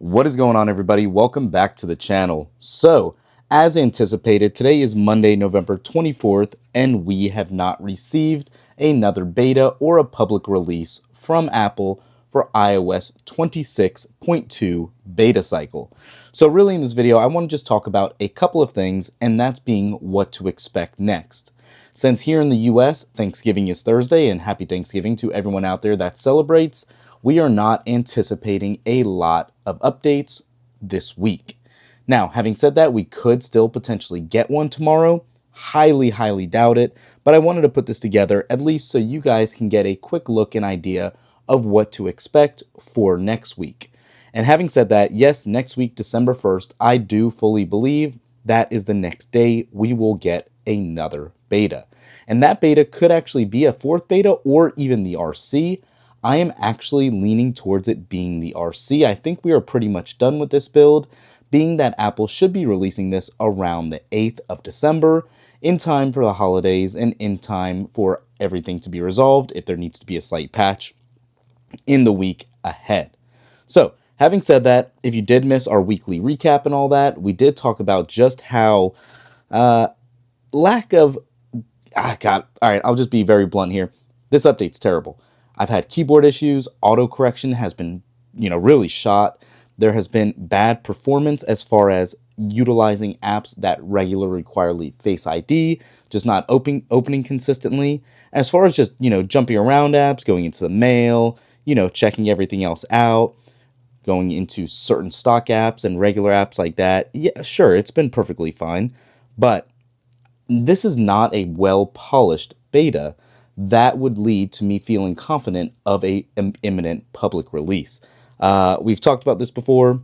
What is going on, everybody? Welcome back to the channel. So, as anticipated, today is Monday, November 24th, and we have not received another beta or a public release from Apple for iOS 26.2 beta cycle. So really in this video, I want to just talk about a couple of things, and that's being what to expect next. Since here in the US, Thanksgiving is Thursday, and happy Thanksgiving to everyone out there that celebrates, we are not anticipating a lot of updates this week. Now, having said that, we could still potentially get one tomorrow. Highly doubt it, but I wanted to put this together at least so you guys can get a quick look and idea of what to expect for next week. And having said that, yes, next week, December 1st, I do fully believe that is the next day we will get another beta. And that beta could actually be a fourth beta or even the RC. I am actually leaning towards it being the RC. I think we are pretty much done with this build, being that Apple should be releasing this around the 8th of December, in time for the holidays and in time for everything to be resolved if there needs to be a slight patch in the week ahead. So, having said that, if you did miss our weekly recap and all that, we did talk about just how God, all right, I'll just be very blunt here. This update's terrible. I've had keyboard issues, autocorrection has been, really shot. There has been bad performance as far as utilizing apps that regularly require Face ID, just not opening consistently. As far as just, jumping around apps, going into the mail, checking everything else out, going into certain stock apps and regular apps like that. Yeah, sure, it's been perfectly fine, but this is not a well-polished beta that would lead to me feeling confident of an imminent public release. We've talked about this before.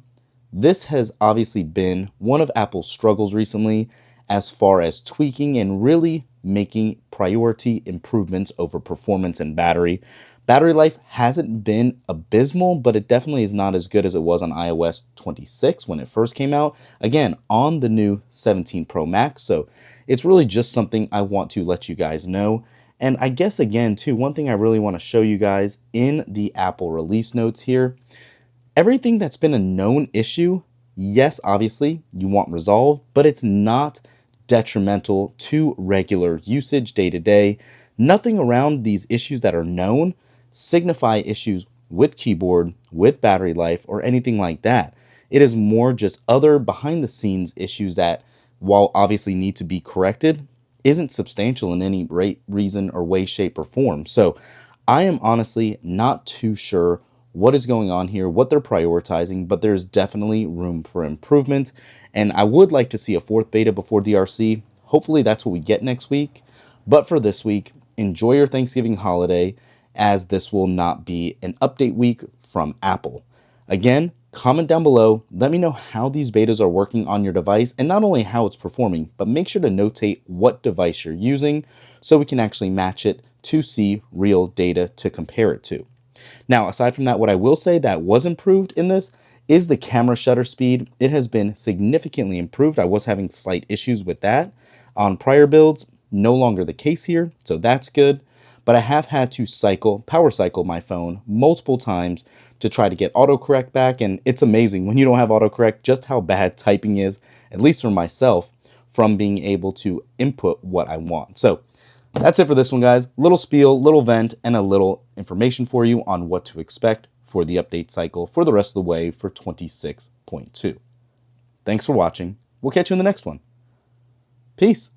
This has obviously been one of Apple's struggles recently as far as tweaking and really making priority improvements over performance and battery. Battery life hasn't been abysmal, but it definitely is not as good as it was on iOS 26 when it first came out. Again, on the new 17 Pro Max. So it's really just something I want to let you guys know. And I guess, again, too, one thing I really want to show you guys in the Apple release notes here, everything that's been a known issue, yes, obviously, you want resolved, but it's not detrimental to regular usage day to day. Nothing around these issues that are known signify issues with keyboard, with battery life, or anything like that. It is more just other behind the scenes issues that, while obviously need to be corrected, isn't substantial in any reason or way, shape, or form. So I am honestly not too sure what is going on here, what they're prioritizing, but there's definitely room for improvement. And I would like to see a fourth beta before the RC. Hopefully that's what we get next week. But for this week, enjoy your Thanksgiving holiday, as this will not be an update week from Apple. Again, comment down below, let me know how these betas are working on your device, and not only how it's performing, but make sure to notate what device you're using so we can actually match it to see real data to compare it to. Now, aside from that, what I will say that was improved in this is the camera shutter speed. It has been significantly improved. I was having slight issues with that on prior builds, no longer the case here, so that's good. But I have had to power cycle my phone multiple times to try to get autocorrect back, and it's amazing when you don't have autocorrect just how bad typing is, at least for myself, from being able to input what I want. So that's it for this one, guys. Little spiel, little vent, and a little information for you on what to expect for the update cycle for the rest of the way for 26.2. Thanks for watching. We'll catch you in the next one. Peace.